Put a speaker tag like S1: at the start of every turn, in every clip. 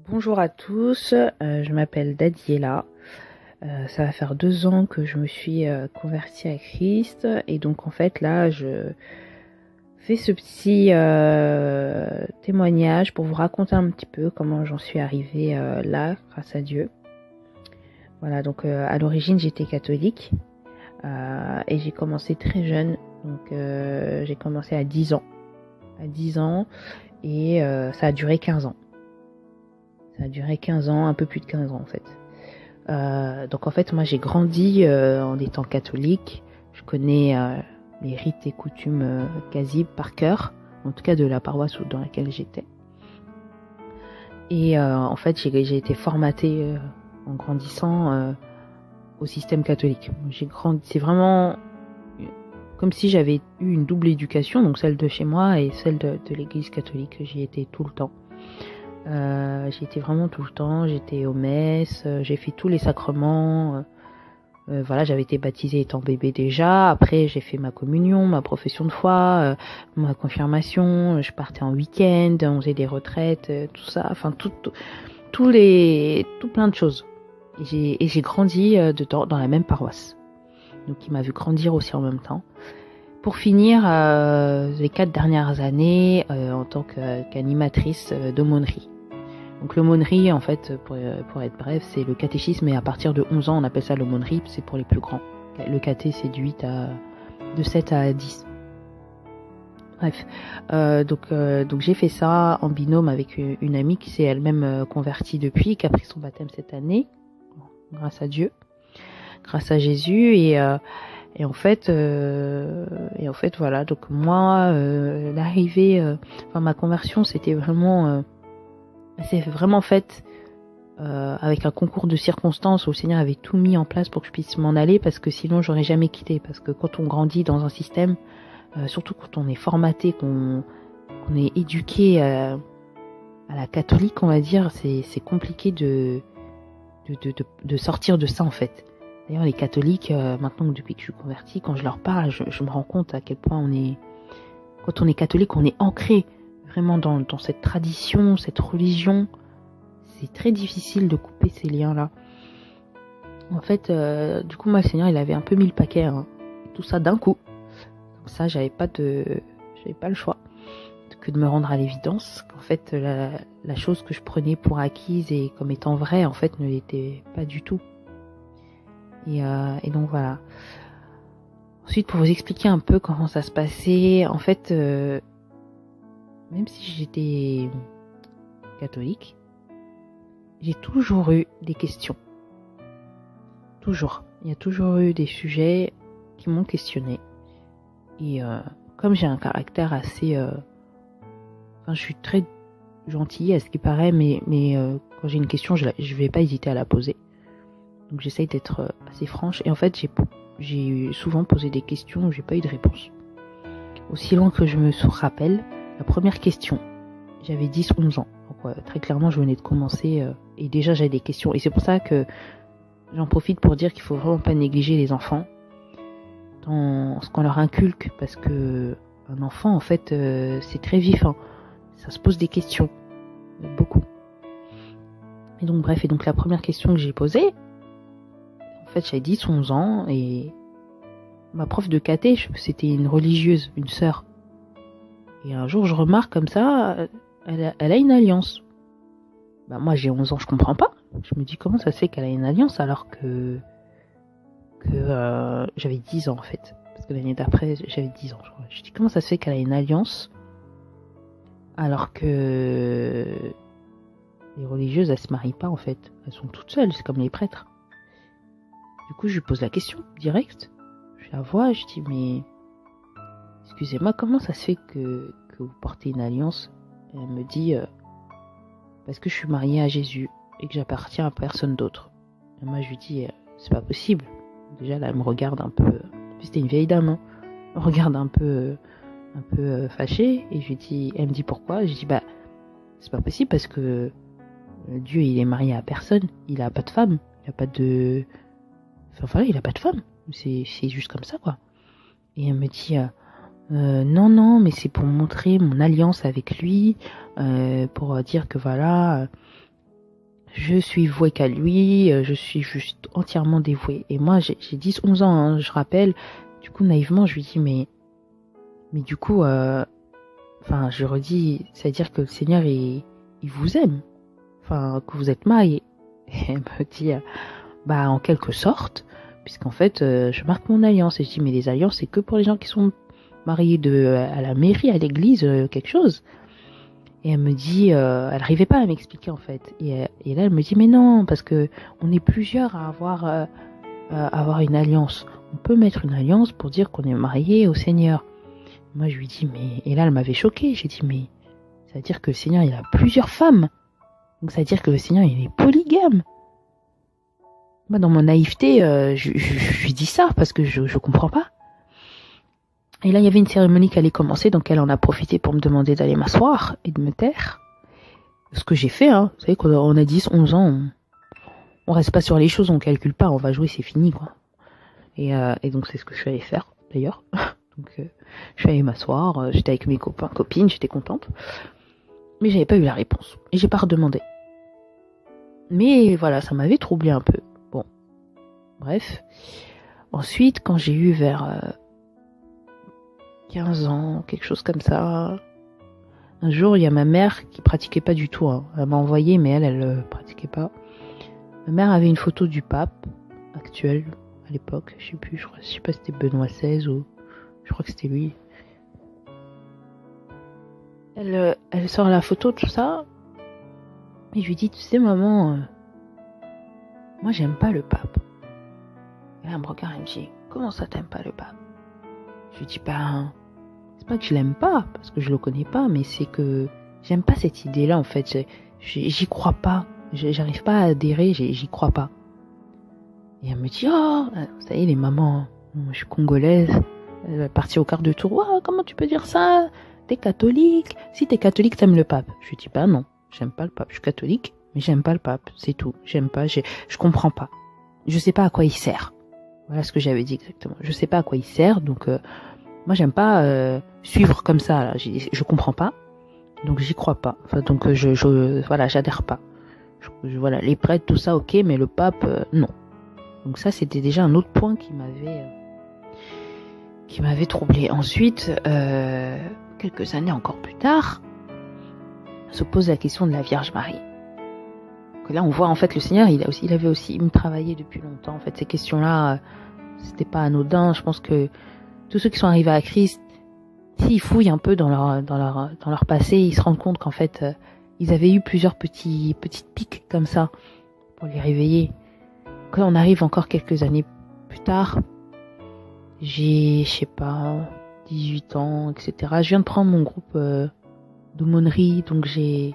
S1: Bonjour à tous, je m'appelle Dadiela. Ça va faire 2 ans que je me suis convertie à Christ et donc en fait là je fais ce petit témoignage pour vous raconter un petit peu comment j'en suis arrivée là grâce à Dieu. Voilà, donc à l'origine j'étais catholique et j'ai commencé très jeune, donc j'ai commencé à 10 ans. À 10 ans et ça a duré 15 ans. Ça a duré 15 ans, un peu plus de 15 ans en fait. Donc en fait, moi j'ai grandi en étant catholique. Je connais les rites et coutumes quasi par cœur, en tout cas de la paroisse dans laquelle j'étais. Et en fait, j'ai été formatée en grandissant au système catholique. C'est vraiment comme si j'avais eu une double éducation, donc celle de chez moi et celle de l'église catholique. J'y étais tout le temps. J'y étais vraiment tout le temps, j'étais aux messes, j'ai fait tous les sacrements. Voilà, j'avais été baptisée étant bébé déjà. Après, j'ai fait ma communion, ma profession de foi, ma confirmation. Je partais en week-end, on faisait des retraites, tout ça. Enfin, tout plein de choses. Et j'ai grandi dans la même paroisse. Donc, il m'a vu grandir aussi en même temps. Pour finir, les 4 dernières années en tant qu'animatrice d'aumônerie. Donc l'aumônerie, en fait, pour être bref, c'est le catéchisme, et à partir de 11 ans, on appelle ça l'aumônerie, c'est pour les plus grands. Le caté, c'est de 7 à 10. Bref, donc j'ai fait ça en binôme avec une amie qui s'est elle-même convertie depuis, qui a pris son baptême cette année, grâce à Dieu, grâce à Jésus, et en fait, voilà. Donc moi, ma conversion, c'est vraiment fait avec un concours de circonstances où le Seigneur avait tout mis en place pour que je puisse m'en aller, parce que sinon j'aurais jamais quitté. Parce que quand on grandit dans un système, surtout quand on est formaté, qu'on est éduqué à la catholique, on va dire, c'est compliqué de sortir de ça en fait. D'ailleurs les catholiques, maintenant depuis que je suis convertie, quand je leur parle, je me rends compte à quel point quand on est catholique, on est ancré vraiment dans cette tradition, cette religion. C'est très difficile de couper ces liens-là. En fait, du coup, moi, le Seigneur, il avait un peu mis le paquet, hein. Tout ça d'un coup. Comme ça, j'avais pas le choix que de me rendre à l'évidence qu'en fait, la chose que je prenais pour acquise et comme étant vraie, en fait, ne l'était pas du tout. Et donc voilà. Ensuite, pour vous expliquer un peu comment ça se passait, en fait, même si j'étais catholique, j'ai toujours eu des questions. Toujours. Il y a toujours eu des sujets qui m'ont questionné. Et comme j'ai un caractère assez... je suis très gentille à ce qui paraît, mais quand j'ai une question, je vais pas hésiter à la poser. Donc j'essaye d'être assez franche. Et en fait, j'ai souvent posé des questions où j'ai pas eu de réponse. Aussi loin que je me rappelle, la première question, j'avais 10-11 ans. Donc très clairement, je venais de commencer et déjà j'avais des questions. Et c'est pour ça que j'en profite pour dire qu'il faut vraiment pas négliger les enfants dans ce qu'on leur inculque, parce que un enfant, en fait, c'est très vif, hein. Ça se pose des questions, beaucoup. Et donc bref, la première question que j'ai posée, en fait, j'avais 10-11 ans, et ma prof de caté, c'était une religieuse, une sœur. Et un jour, je remarque comme ça, elle a une alliance. Bah moi, j'ai 11 ans, je comprends pas. Je me dis, comment ça se fait qu'elle a une alliance alors que j'avais 10 ans en fait, parce que l'année d'après j'avais 10 ans je crois. Je dis, comment ça se fait qu'elle a une alliance alors que les religieuses elles se marient pas en fait, elles sont toutes seules, c'est comme les prêtres. Du coup je lui pose la question direct, je la vois, je dis, mais excusez-moi, comment ça se fait que vous portez une alliance? Et elle me dit, parce que je suis mariée à Jésus et que j'appartiens à personne d'autre. Et moi je lui dis, c'est pas possible. Déjà là elle me regarde un peu, c'était une vieille dame, hein. Elle me regarde un peu fâchée, et elle me dit pourquoi. Je dis, bah c'est pas possible, parce que Dieu il est marié à personne, il a pas de femme, il a pas de, enfin voilà, il a pas de femme, c'est juste comme ça quoi. Et elle me dit, non, mais c'est pour montrer mon alliance avec lui, pour dire que voilà, je suis vouée qu'à lui, je suis juste entièrement dévouée. Et moi, j'ai 10-11 ans, hein, je rappelle. Du coup, naïvement, je lui dis, mais du coup, je redis, c'est-à-dire que le Seigneur, il vous aime. Enfin, que vous êtes mariés. Et elle me dit, en quelque sorte, puisqu'en fait, je marque mon alliance. Et je dis, mais les alliances, c'est que pour les gens qui sont mariés à la mairie, à l'église, quelque chose. Et elle me dit, elle n'arrivait pas à m'expliquer en fait. Et là, elle me dit, mais non, parce que on est plusieurs à avoir une alliance. On peut mettre une alliance pour dire qu'on est marié au Seigneur. Moi, je lui dis, mais... Et là, elle m'avait choquée. J'ai dit, mais ça veut dire que le Seigneur, il a plusieurs femmes. Donc ça veut dire que le Seigneur, il est polygame. Moi, dans mon naïveté, je lui dis ça parce que je comprends pas. Et là, il y avait une cérémonie qui allait commencer, donc elle en a profité pour me demander d'aller m'asseoir et de me taire. Ce que j'ai fait, hein. Vous savez, quand on a 10, 11 ans, on reste pas sur les choses, on calcule pas, on va jouer, c'est fini, quoi. Et donc, c'est ce que je suis allée faire, d'ailleurs. Donc, je suis allée m'asseoir, j'étais avec mes copains, copines, j'étais contente. Mais j'avais pas eu la réponse. Et j'ai pas redemandé. Mais voilà, ça m'avait troublé un peu. Bon. Bref. Ensuite, quand j'ai eu vers 15 ans, quelque chose comme ça, un jour, il y a ma mère qui pratiquait pas du tout. Hein. Elle m'a envoyé, mais elle pratiquait pas. Ma mère avait une photo du pape actuel, à l'époque. Je sais plus, je sais pas si c'était Benoît XVI ou... Je crois que c'était lui. Elle sort la photo, tout ça. Et je lui dis, tu sais, maman, moi, j'aime pas le pape. Et là, elle me regarde et me dit, comment ça, t'aimes pas le pape? Je lui dis, c'est pas que je l'aime pas, parce que je le connais pas, mais c'est que j'aime pas cette idée-là, en fait. J'y crois pas. J'arrive pas à adhérer, j'y crois pas. Et elle me dit, oh, ça y est, les mamans, je suis congolaise. Elle va partir au quart de tour. Oh, comment tu peux dire ça? T'es catholique. Si t'es catholique, t'aimes le pape. Je lui dis, non, j'aime pas le pape. Je suis catholique, mais j'aime pas le pape. C'est tout. J'aime pas, je comprends pas. Je sais pas à quoi il sert. Voilà ce que j'avais dit exactement. Je sais pas à quoi il sert, donc moi j'aime pas suivre comme ça. Là. Je comprends pas, donc j'y crois pas. Enfin, donc voilà, j'adhère pas. Voilà, les prêtres, tout ça, ok, mais le pape, non. Donc ça, c'était déjà un autre point qui m'avait troublé. Ensuite, quelques années encore plus tard, se pose la question de la Vierge Marie. Que là, on voit en fait le Seigneur, il avait aussi travaillé depuis longtemps. En fait, ces questions-là, c'était pas anodin. Je pense que tous ceux qui sont arrivés à Christ, s'ils fouillent un peu dans leur passé, ils se rendent compte qu'en fait, ils avaient eu plusieurs petites piques comme ça pour les réveiller. Quand on arrive encore quelques années plus tard, j'ai, je sais pas, 18 ans, etc. Je viens de prendre mon groupe d'aumônerie, donc j'ai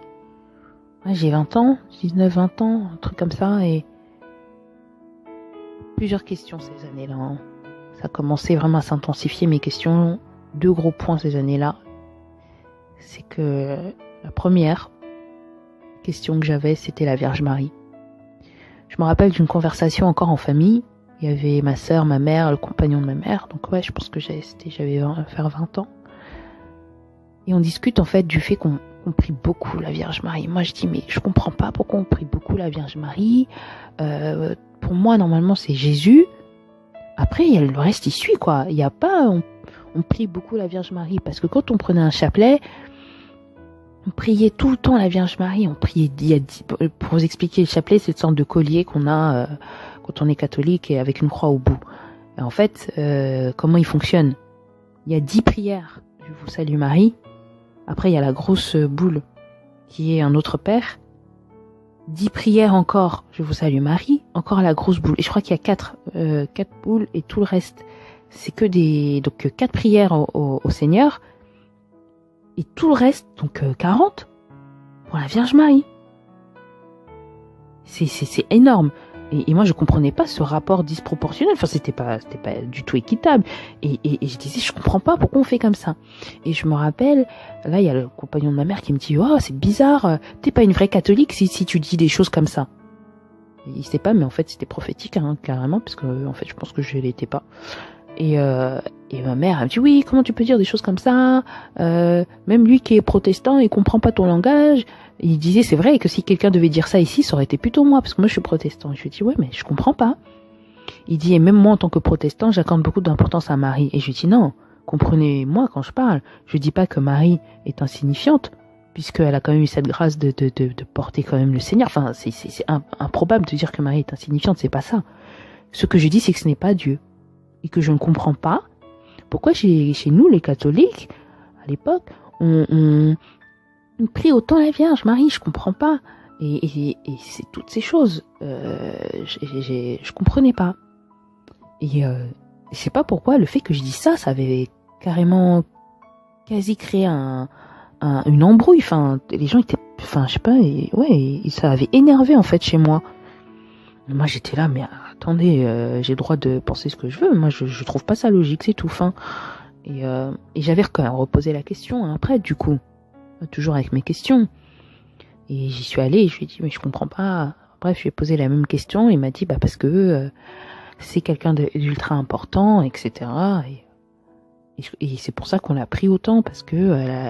S1: 20 ans, 19, 20 ans, un truc comme ça, et plusieurs questions ces années-là. Hein. Ça a commencé vraiment à s'intensifier, mes questions. 2 gros points ces années-là. C'est que la première question que j'avais, c'était la Vierge Marie. Je me rappelle d'une conversation encore en famille. Il y avait ma sœur, ma mère, le compagnon de ma mère. Donc ouais, je pense que j'avais faire 20 ans. Et on discute en fait du fait qu'on prie beaucoup la Vierge Marie. Moi je dis mais je comprends pas pourquoi on prie beaucoup la Vierge Marie. Pour moi normalement c'est Jésus. Après il y a le reste il suit quoi. Il y a pas on prie beaucoup la Vierge Marie parce que quand on prenait un chapelet, on priait tout le temps la Vierge Marie. On priait pour vous expliquer le chapelet c'est une sorte de collier qu'on a quand on est catholique et avec une croix au bout. Et en fait comment il fonctionne? Il y a 10 prières. Je vous salue Marie. Après, il y a la grosse boule qui est un autre père. 10 prières encore, je vous salue Marie. Encore la grosse boule. Et je crois qu'il y a 4 boules et tout le reste. C'est que donc 4 prières au Seigneur. Et tout le reste, donc 40 pour la Vierge Marie. C'est énorme. Et moi, je comprenais pas ce rapport disproportionnel. Enfin, c'était pas du tout équitable. Et je disais, je comprends pas pourquoi on fait comme ça. Et je me rappelle, là, il y a le compagnon de ma mère qui me dit, oh, c'est bizarre, t'es pas une vraie catholique si tu dis des choses comme ça. Et il sait pas, mais en fait, c'était prophétique, hein, carrément, parce que, en fait, je pense que je l'étais pas. Et ma mère, elle me dit, oui, comment tu peux dire des choses comme ça? Même lui qui est protestant, il comprend pas ton langage. Il disait, c'est vrai que si quelqu'un devait dire ça ici, ça aurait été plutôt moi, parce que moi je suis protestant. Je lui dis, ouais, mais je comprends pas. Il dit, et même moi en tant que protestant, j'accorde beaucoup d'importance à Marie. Et je lui dis, non, comprenez-moi quand je parle. Je dis pas que Marie est insignifiante, puisqu'elle a quand même eu cette grâce de porter quand même le Seigneur. Enfin, c'est improbable de dire que Marie est insignifiante, c'est pas ça. Ce que je dis, c'est que ce n'est pas Dieu. Et que je ne comprends pas pourquoi chez nous, les catholiques, à l'époque, on prie autant la Vierge Marie, je comprends pas. Et c'est toutes ces choses. Je comprenais pas. Et je sais pas pourquoi, le fait que je dise ça, ça avait carrément quasi créé une embrouille. Enfin, les gens étaient, enfin, je sais pas, ça avait énervé en fait chez moi. Moi, j'étais là, mais attendez, j'ai le droit de penser ce que je veux. Moi, je trouve pas ça logique, c'est tout. Fin. Et j'avais quand même reposé la question après, du coup, toujours avec mes questions. Et j'y suis allée, je lui ai dit, mais je comprends pas. Bref, je lui ai posé la même question. Il m'a dit, bah parce que c'est quelqu'un d'ultra important, etc. Et c'est pour ça qu'on l'a pris autant, parce que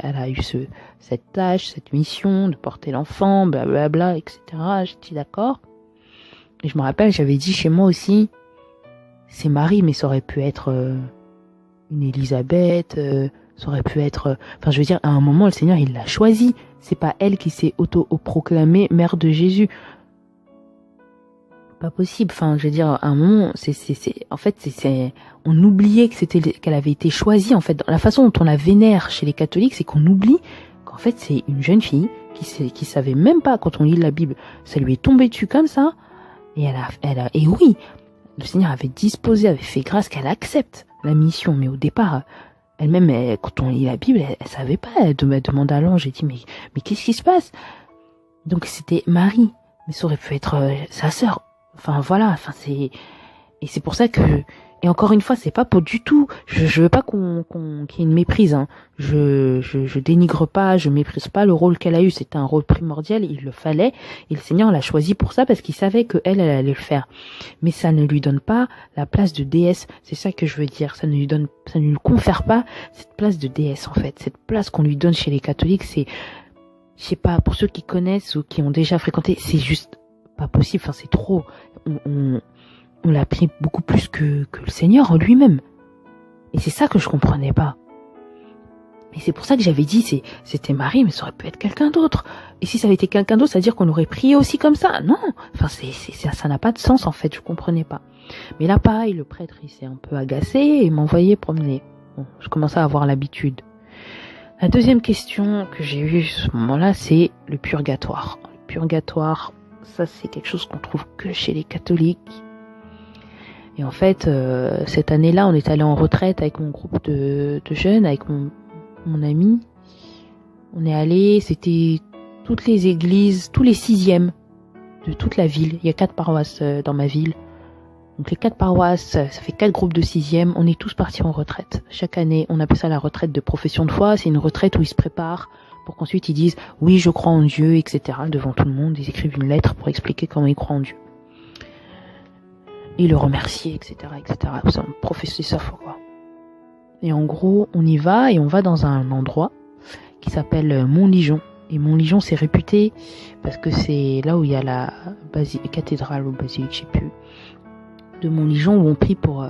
S1: elle a eu cette tâche, cette mission de porter l'enfant, blablabla, etc. J'ai dit d'accord. Et je me rappelle, j'avais dit chez moi aussi, c'est Marie, mais ça aurait pu être une Élisabeth, ça aurait pu être... Enfin, je veux dire, à un moment, le Seigneur, il l'a choisie. C'est pas elle qui s'est auto-proclamée mère de Jésus. Pas possible. Enfin, je veux dire, à un moment, en fait, on oubliait qu'elle avait été choisie. En fait, la façon dont on la vénère chez les catholiques, c'est qu'on oublie qu'en fait, c'est une jeune fille qui savait même pas, quand on lit la Bible, ça lui est tombé dessus comme ça. Et et oui, le Seigneur avait disposé, avait fait grâce qu'elle accepte la mission. Mais au départ, elle-même, quand on lit la Bible, elle savait pas. Elle demande à l'ange, elle dit, mais qu'est-ce qui se passe? Donc c'était Marie. Mais ça aurait pu être sa sœur. Enfin voilà, enfin et c'est pour ça que, et encore une fois, c'est pas pour du tout, je veux pas qu'il y ait une méprise, hein. Je dénigre pas, je méprise pas le rôle qu'elle a eu, c'était un rôle primordial, il le fallait, et le Seigneur l'a choisi pour ça parce qu'il savait que elle allait le faire. Mais ça ne lui donne pas la place de déesse, c'est ça que je veux dire, ça ne lui confère pas cette place de déesse en fait, cette place qu'on lui donne chez les catholiques, c'est, je sais pas, pour ceux qui connaissent ou qui ont déjà fréquenté, c'est juste pas possible, enfin c'est trop, on l'a pris beaucoup plus que le Seigneur lui-même. Et c'est ça que je comprenais pas. Et c'est pour ça que j'avais dit, c'était Marie, mais ça aurait pu être quelqu'un d'autre. Et si ça avait été quelqu'un d'autre, ça veut dire qu'on aurait prié aussi comme ça. Non, enfin ça n'a pas de sens en fait, je comprenais pas. Mais là pareil, le prêtre il s'est un peu agacé et m'envoyait promener. Bon, je commençais à avoir l'habitude. La deuxième question que j'ai eue à ce moment-là, c'est le purgatoire. Le purgatoire, ça c'est quelque chose qu'on trouve que chez les catholiques. Et en fait, cette année-là, on est allé en retraite avec mon groupe de jeunes, avec mon ami. On est allé, c'était toutes les églises, tous les 6e de toute la ville. Il y a 4 paroisses dans ma ville. Donc les 4 paroisses, ça fait 4 groupes de 6e. On est tous partis en retraite. Chaque année, on appelle ça la retraite de profession de foi. C'est une retraite où ils se préparent pour qu'ensuite ils disent « Oui, je crois en Dieu », etc. Devant tout le monde, ils écrivent une lettre pour expliquer comment ils croient en Dieu. Et le remercier, etc., etc. Ça me professait sa foi, quoi. Et en gros, on y va et on va dans un endroit qui s'appelle Montligeon. Et Montligeon, c'est réputé parce que c'est là où il y a la cathédrale ou basilique, je sais plus, de Montligeon où on prie pour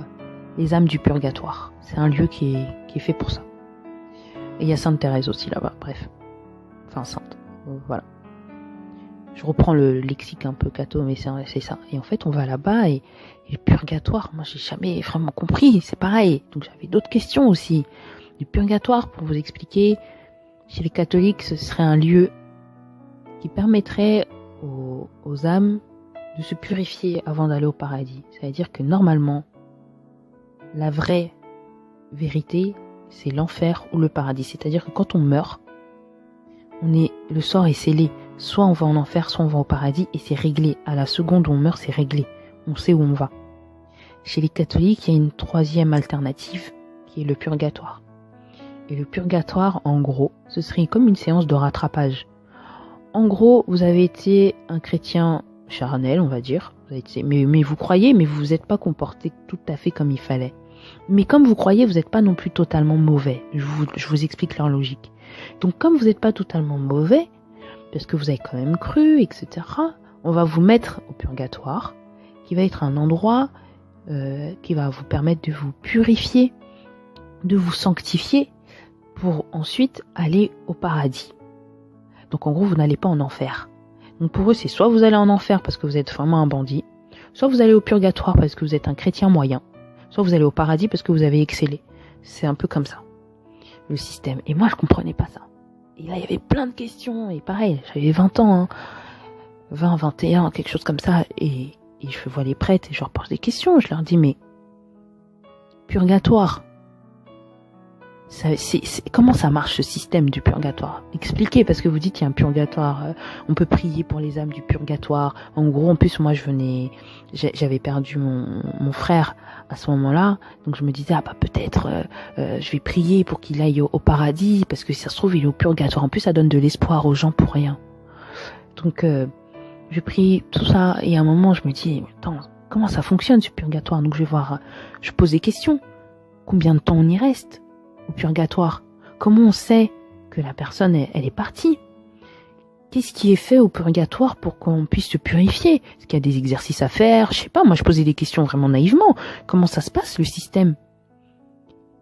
S1: les âmes du purgatoire. C'est un lieu qui est fait pour ça. Et il y a Sainte Thérèse aussi là-bas, bref. Enfin, Sainte. Voilà. Je reprends le lexique un peu catho, mais c'est ça. Et en fait, on va là-bas et le purgatoire, moi, j'ai jamais vraiment compris. C'est pareil. Donc, j'avais d'autres questions aussi. Le purgatoire, pour vous expliquer, chez les catholiques, ce serait un lieu qui permettrait aux âmes de se purifier avant d'aller au paradis. C'est-à-dire que normalement, la vraie vérité, c'est l'enfer ou le paradis. C'est-à-dire que quand on meurt, le sort est scellé. Soit on va en enfer, soit on va au paradis, et c'est réglé. À la seconde où on meurt, c'est réglé. On sait où on va. Chez les catholiques, il y a une 3e alternative, qui est le purgatoire. Et le purgatoire, en gros, ce serait comme une séance de rattrapage. En gros, vous avez été un chrétien charnel, on va dire. Vous avez été, mais vous croyez, mais vous vous êtes pas comporté tout à fait comme il fallait. Mais comme vous croyez, vous n'êtes pas non plus totalement mauvais. Je vous explique leur logique. Donc comme vous n'êtes pas totalement mauvais, parce que vous avez quand même cru, etc., on va vous mettre au purgatoire, qui va être un endroit qui va vous permettre de vous purifier, de vous sanctifier, pour ensuite aller au paradis. Donc en gros, vous n'allez pas en enfer. Donc pour eux, c'est soit vous allez en enfer parce que vous êtes vraiment un bandit, soit vous allez au purgatoire parce que vous êtes un chrétien moyen, soit vous allez au paradis parce que vous avez excellé. C'est un peu comme ça, le système. Et moi, je comprenais pas ça. Et là, il y avait plein de questions. Et pareil, j'avais 20 ans, hein. 20, 21, quelque chose comme ça. Et je vois les prêtres et je leur pose des questions. Je leur dis, mais purgatoire, comment ça marche ce système du purgatoire? Expliquez, parce que vous dites qu'il y a un purgatoire, on peut prier pour les âmes du purgatoire. En gros, en plus, moi, j'avais perdu mon frère à ce moment-là, donc je me disais, peut-être je vais prier pour qu'il aille au paradis, parce que si ça se trouve, il est au purgatoire. En plus, ça donne de l'espoir aux gens pour rien. Donc, je prie tout ça, et à un moment, je me dis, attends, comment ça fonctionne ce purgatoire? Donc, je pose des questions. Combien de temps on y reste au purgatoire? Comment on sait que la personne elle est partie? Qu'est-ce qui est fait au purgatoire pour qu'on puisse se purifier? Est-ce qu'il y a des exercices à faire? Je sais pas, moi je posais des questions vraiment naïvement. Comment ça se passe le système?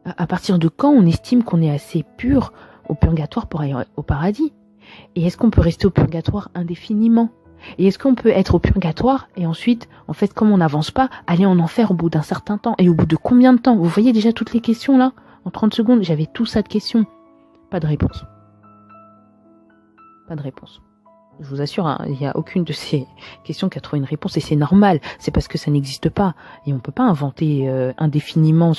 S1: À partir de quand on estime qu'on est assez pur au purgatoire pour aller au paradis? Et est-ce qu'on peut rester au purgatoire indéfiniment? Et est-ce qu'on peut être au purgatoire et ensuite, en fait, comme on n'avance pas, aller en enfer au bout d'un certain temps? Et au bout de combien de temps? Vous voyez déjà toutes les questions là? En 30 secondes, j'avais tout ça de questions. Pas de réponse. Pas de réponse. Je vous assure, hein, il n'y a aucune de ces questions qui a trouvé une réponse. Et c'est normal. C'est parce que ça n'existe pas. Et on ne peut pas inventer indéfiniment,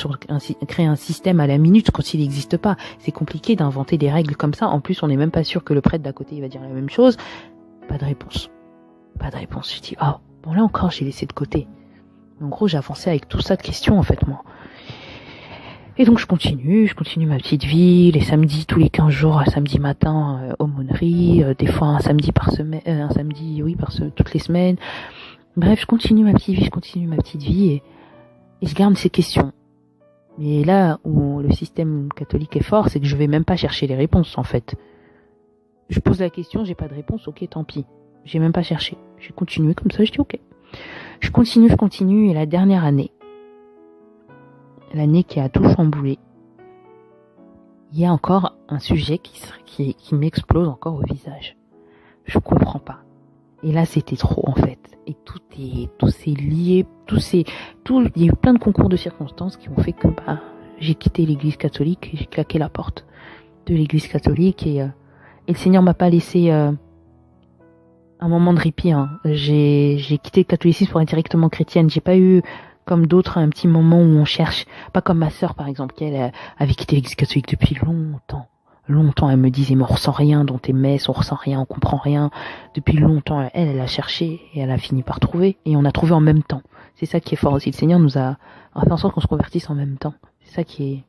S1: créer un système à la minute quand il n'existe pas. C'est compliqué d'inventer des règles comme ça. En plus, on n'est même pas sûr que le prêtre d'à côté il va dire la même chose. Pas de réponse. Pas de réponse. Je dis, bon là encore, j'ai laissé de côté. En gros, j'avançais avec tout ça de questions, en fait, moi. Et donc, je continue ma petite vie, les samedis, tous les 15 jours, un samedi matin, aumônerie, des fois un samedi par semaine, toutes les semaines. Bref, je continue ma petite vie, et je garde ces questions. Mais là où le système catholique est fort, c'est que je vais même pas chercher les réponses, en fait. Je pose la question, j'ai pas de réponse, ok, tant pis. J'ai même pas cherché. J'ai continué comme ça, je dis ok. Je continue, et la dernière année, l'année qui a tout chamboulé, il y a encore un sujet qui m'explose encore au visage. Je comprends pas. Et là, c'était trop, en fait. Et tout s'est lié, il y a eu plein de concours de circonstances qui ont fait que, j'ai quitté l'église catholique, et j'ai claqué la porte de l'église catholique, et le Seigneur m'a pas laissé, un moment de répit, hein. J'ai quitté le catholicisme pour être directement chrétienne. J'ai pas eu, comme d'autres, un petit moment où on cherche. Pas comme ma sœur, par exemple, qui elle avait quitté l'église catholique depuis longtemps. Longtemps, elle me disait, mais on ressent rien dans tes messes, on ressent rien, on comprend rien. Depuis longtemps, elle a cherché et elle a fini par trouver. Et on a trouvé en même temps. C'est ça qui est fort aussi. Le Seigneur nous a fait en sorte qu'on se convertisse en même temps. C'est ça qui est...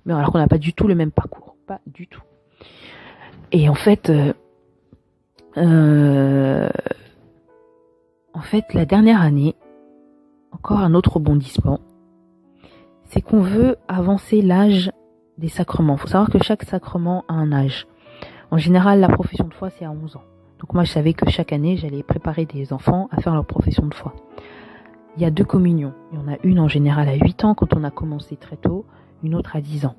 S1: Mais alors qu'on n'a pas du tout le même parcours. Pas du tout. Et en fait, la dernière année, encore un autre rebondissement, c'est qu'on veut avancer l'âge des sacrements. Il faut savoir que chaque sacrement a un âge. En général, la profession de foi, c'est à 11 ans. Donc moi, je savais que chaque année, j'allais préparer des enfants à faire leur profession de foi. Il y a 2 communions. Il y en a une en général à 8 ans quand on a commencé très tôt, une autre à 10 ans.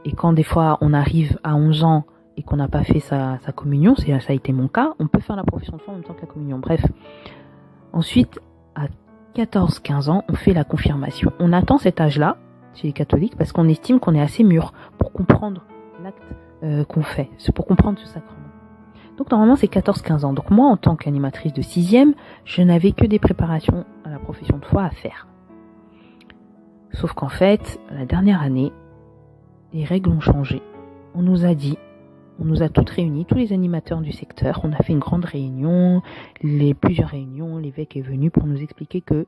S1: Et quand des fois on arrive à 11 ans et qu'on n'a pas fait sa communion, ça a été mon cas, on peut faire la profession de foi en même temps que la communion. Bref. Ensuite, à 14-15 ans, on fait la confirmation. On attend cet âge-là, chez les catholiques, parce qu'on estime qu'on est assez mûr pour comprendre l'acte qu'on fait, pour comprendre ce sacrement. Donc normalement, c'est 14-15 ans. Donc moi, en tant qu'animatrice de 6e, je n'avais que des préparations à la profession de foi à faire. Sauf qu'en fait, la dernière année, les règles ont changé. On nous a toutes réunies, tous les animateurs du secteur, on a fait une grande réunion, plusieurs réunions, l'évêque est venu pour nous expliquer que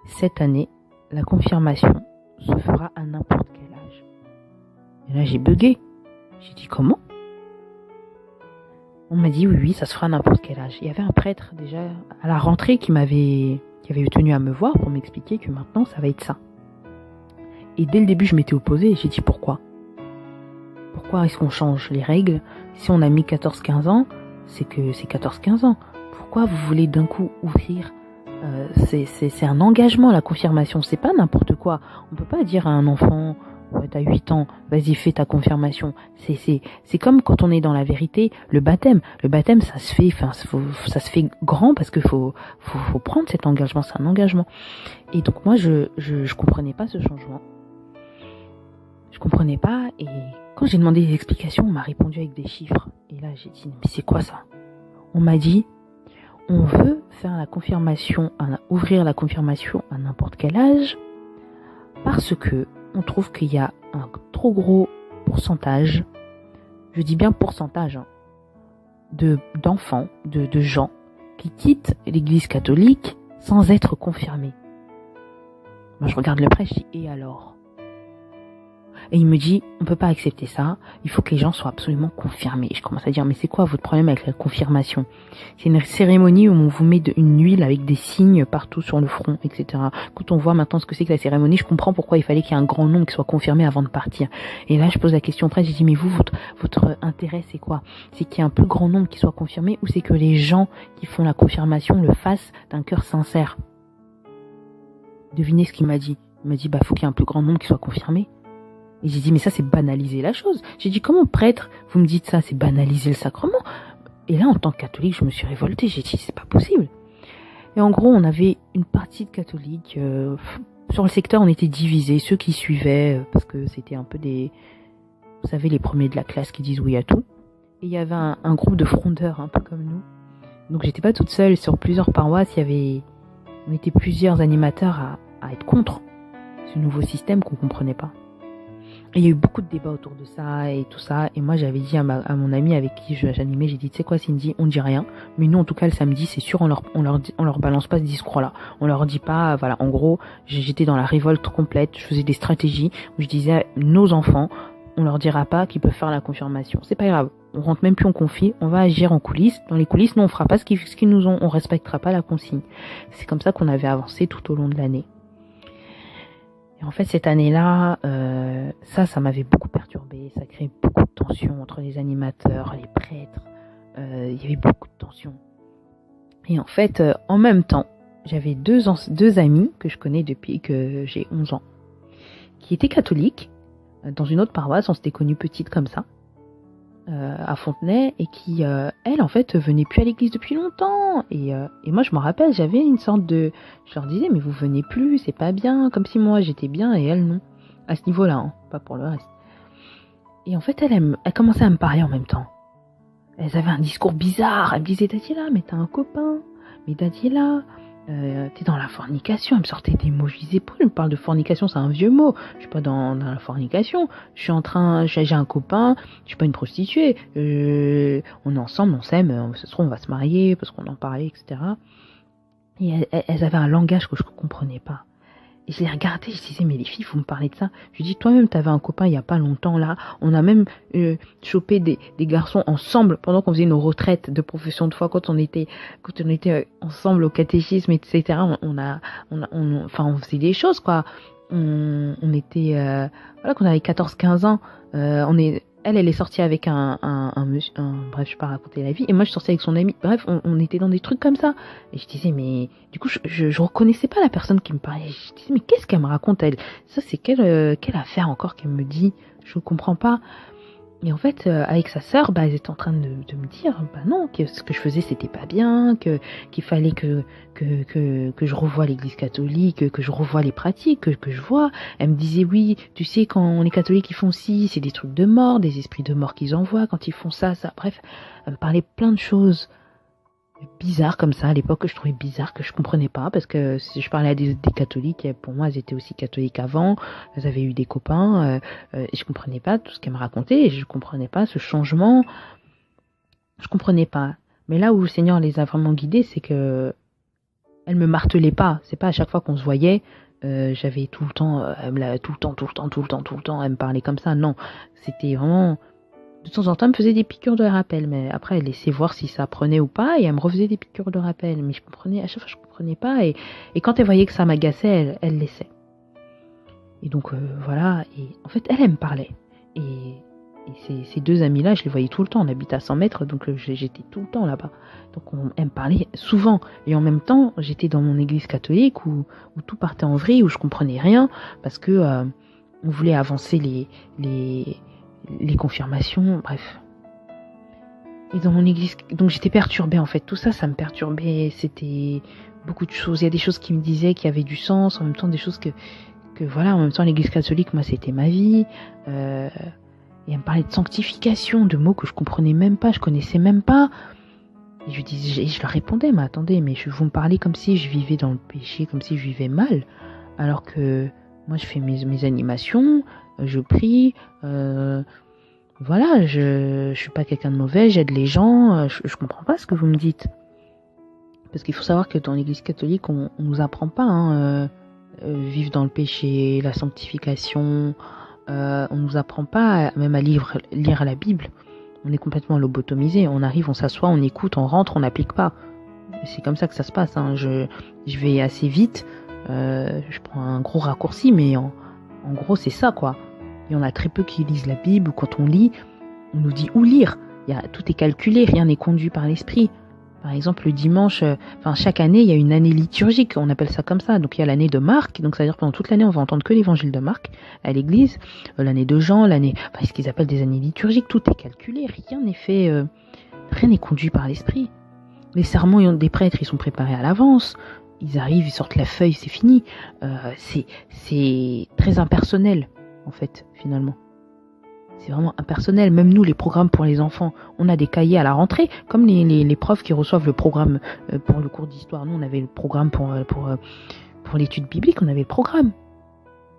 S1: cette année, la confirmation se fera à n'importe quel âge. Et là, j'ai bugué. J'ai dit comment? On m'a dit oui, ça se fera à n'importe quel âge. Il y avait un prêtre déjà à la rentrée qui m'avait qui avait tenu à me voir pour m'expliquer que maintenant ça va être ça. Et dès le début, je m'étais opposée et j'ai dit pourquoi ? Pourquoi est-ce qu'on change les règles ? Si on a mis 14-15 ans, c'est que c'est 14-15 ans. Pourquoi vous voulez d'un coup ouvrir c'est un engagement, la confirmation. C'est pas n'importe quoi. On peut pas dire à un enfant, ouais, t'as 8 ans, vas-y, fais ta confirmation. C'est comme quand on est dans la vérité, le baptême. Le baptême, ça se fait, ça se fait grand parce que faut prendre cet engagement. C'est un engagement. Et donc moi, je comprenais pas ce changement. Je comprenais pas. Et quand j'ai demandé des explications, on m'a répondu avec des chiffres. Et là, j'ai dit, mais c'est quoi ça ? On m'a dit, on veut faire la confirmation, ouvrir la confirmation à n'importe quel âge parce que on trouve qu'il y a un trop gros pourcentage, je dis bien pourcentage, d'enfants, de gens qui quittent l'église catholique sans être confirmés. Moi, je regarde le prêtre, je dis, et alors ? Et il me dit, on peut pas accepter ça, il faut que les gens soient absolument confirmés. Et je commence à dire, mais c'est quoi votre problème avec la confirmation ? C'est une cérémonie où on vous met une huile avec des signes partout sur le front, etc. Quand on voit maintenant ce que c'est que la cérémonie, je comprends pourquoi il fallait qu'il y ait un grand nombre qui soit confirmé avant de partir. Et là, je pose la question après, j'ai dit, mais vous, votre intérêt, c'est quoi ? C'est qu'il y ait un plus grand nombre qui soit confirmé ou c'est que les gens qui font la confirmation le fassent d'un cœur sincère ? Devinez ce qu'il m'a dit. Il m'a dit, faut qu'il y ait un plus grand nombre qui soit confirmé. Et j'ai dit, mais ça, c'est banaliser la chose. J'ai dit, comment prêtre, vous me dites ça, c'est banaliser le sacrement ? Et là, en tant que catholique, je me suis révoltée. J'ai dit, c'est pas possible. Et en gros, on avait une partie de catholiques. Sur le secteur, on était divisés. Ceux qui suivaient, parce que c'était un peu vous savez, les premiers de la classe qui disent oui à tout. Et il y avait un groupe de frondeurs, un peu comme nous. Donc, j'étais pas toute seule. Sur plusieurs paroisses, on était plusieurs animateurs à être contre ce nouveau système qu'on comprenait pas. Et il y a eu beaucoup de débats autour de ça et tout ça. Et moi, j'avais dit à mon ami avec qui j'animais, j'ai dit, tu sais quoi, Cindy, on dit rien. Mais nous, en tout cas, le samedi, c'est sûr, on leur balance pas ce discours-là. On leur dit pas, voilà, en gros, j'étais dans la révolte complète. Je faisais des stratégies où je disais, nos enfants, on leur dira pas qu'ils peuvent faire la confirmation. C'est pas grave. On rentre même plus en conflit. On va agir en coulisses. Dans les coulisses, nous, on fera pas ce qu'ils nous ont. On respectera pas la consigne. C'est comme ça qu'on avait avancé tout au long de l'année. Et en fait, cette année-là, ça m'avait beaucoup perturbée. Ça créait beaucoup de tensions entre les animateurs, les prêtres. Il y avait beaucoup de tensions. Et en fait, en même temps, j'avais deux amis que je connais depuis que j'ai 11 ans, qui étaient catholiques, dans une autre paroisse. On s'était connus petites comme ça, à Fontenay, et qui, elle, en fait, venait plus à l'église depuis longtemps. Et moi, je me rappelle, j'avais une sorte de... Je leur disais, mais vous venez plus, c'est pas bien. Comme si moi, j'étais bien et elle, non. À ce niveau-là, hein, pas pour le reste. Et en fait, elle commençait à me parler en même temps. Elles avaient un discours bizarre. Elle me disait, Daniela, mais t'as un copain. Mais Daniela, t'es dans la fornication. Elle me sortait des mots. Je disais, pourquoi elle me parle de fornication ? C'est un vieux mot. Je suis pas dans la fornication. J'ai un copain. Je suis pas une prostituée. On est ensemble, on s'aime. Ce soir, on va se marier parce qu'on en parlait, etc. Et elles avaient un langage que je comprenais pas. Et je les regardais, je disais, mais les filles, vous me parlez de ça. Je dis, toi-même, t'avais un copain il y a pas longtemps, là. On a même chopé des garçons ensemble pendant qu'on faisait nos retraites de profession de foi, quand on était ensemble au catéchisme, etc. On faisait des choses, quoi. On était, voilà, qu'on avait 14-15 ans. Elle est sortie avec un monsieur, bref, je vais pas raconter la vie, et moi je sortais avec son ami, bref, on était dans des trucs comme ça, et je disais, mais, du coup, je reconnaissais pas la personne qui me parlait, je disais, mais qu'est-ce qu'elle me raconte, elle? Ça, c'est quelle affaire encore qu'elle me dit? Je comprends pas. Et en fait, avec sa sœur, elles étaient en train de me dire, non, que ce que je faisais, c'était pas bien, qu'il fallait que je revoie l'église catholique, que je revoie les pratiques, que je vois. Elle me disait, oui, tu sais, quand les catholiques, ils font ci, c'est des trucs de mort, des esprits de mort qu'ils envoient quand ils font ça. Bref, elle me parlait plein de choses bizarres comme ça, à l'époque, que je trouvais bizarre, que je comprenais pas, parce que si je parlais à des catholiques, pour moi, elles étaient aussi catholiques avant, elles avaient eu des copains, et je comprenais pas tout ce qu'elles me racontaient, et je comprenais pas ce changement, je comprenais pas. Mais là où le Seigneur les a vraiment guidées, c'est que elles me martelaient pas, c'est pas à chaque fois qu'on se voyait, j'avais tout le temps, elle me parlait comme ça, non, c'était vraiment de temps en temps, elle me faisait des piqûres de rappel, mais après, elle laissait voir si ça prenait ou pas, et elle me refaisait des piqûres de rappel. Mais à chaque fois, je comprenais pas, et quand elle voyait que ça m'agaçait, elle laissait. Et donc, voilà, et en fait, elle me parlait. Et ces deux amis-là, je les voyais tout le temps, on habitait à 100 mètres, donc j'étais tout le temps là-bas. Donc, elle me parlait souvent, et en même temps, j'étais dans mon église catholique, où tout partait en vrille, où je comprenais rien, parce que on voulait avancer les confirmations, bref. Et dans mon église, donc j'étais perturbée en fait, tout ça, ça me perturbait, c'était beaucoup de choses, il y a des choses qui me disaient qui avaient du sens, en même temps des choses que voilà, en même temps l'église catholique, moi c'était ma vie, et elle me parlait de sanctification, de mots que je comprenais même pas, je connaissais même pas, et je leur répondais, mais attendez, mais vous me parlez comme si je vivais dans le péché, comme si je vivais mal, alors que moi je fais mes animations, je prie, voilà, je suis pas quelqu'un de mauvais, j'aide les gens, je comprends pas ce que vous me dites. Parce qu'il faut savoir que dans l'église catholique, on nous apprend pas vivre dans le péché, la sanctification, on nous apprend pas même à lire la Bible. On est complètement lobotomisé, on arrive, on s'assoit, on écoute, on rentre, on n'applique pas. C'est comme ça que ça se passe, hein. Je vais assez vite, je prends un gros raccourci, mais en gros c'est ça quoi. Il y en a très peu qui lisent la Bible, ou quand on lit, on nous dit où lire. Tout est calculé, rien n'est conduit par l'esprit. Par exemple, le dimanche, chaque année, il y a une année liturgique, on appelle ça comme ça. Donc il y a l'année de Marc, donc ça veut dire que pendant toute l'année, on va entendre que l'évangile de Marc à l'église, l'année de Jean, ce qu'ils appellent des années liturgiques, tout est calculé, rien n'est fait, rien n'est conduit par l'esprit. Les sermons des prêtres, ils sont préparés à l'avance. Ils arrivent, ils sortent la feuille, c'est fini. C'est très impersonnel, en fait, finalement. C'est vraiment impersonnel. Même nous, les programmes pour les enfants, on a des cahiers à la rentrée, comme les profs qui reçoivent le programme pour le cours d'histoire. Nous, on avait le programme pour l'étude biblique, on avait le programme.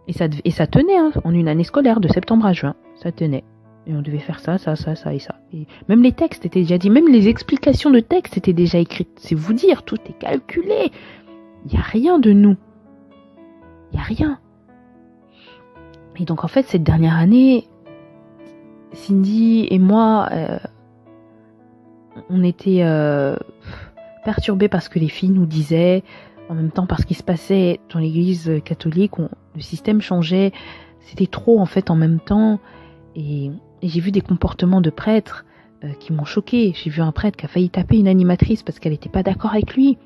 S1: Et ça tenait, hein, en une année scolaire, de septembre à juin. Ça tenait. Et on devait faire ça et ça. Et même les textes étaient déjà dit, même les explications de textes étaient déjà écrites. C'est vous dire, tout est calculé. Il n'y a rien de nous. Il n'y a rien. Et donc, en fait, cette dernière année, Cindy et moi, on était perturbés par ce que les filles nous disaient, en même temps parce qu'il se passait dans l'église catholique, le système changeait, c'était trop en fait en même temps, et j'ai vu des comportements de prêtres qui m'ont choquée. J'ai vu un prêtre qui a failli taper une animatrice parce qu'elle n'était pas d'accord avec lui.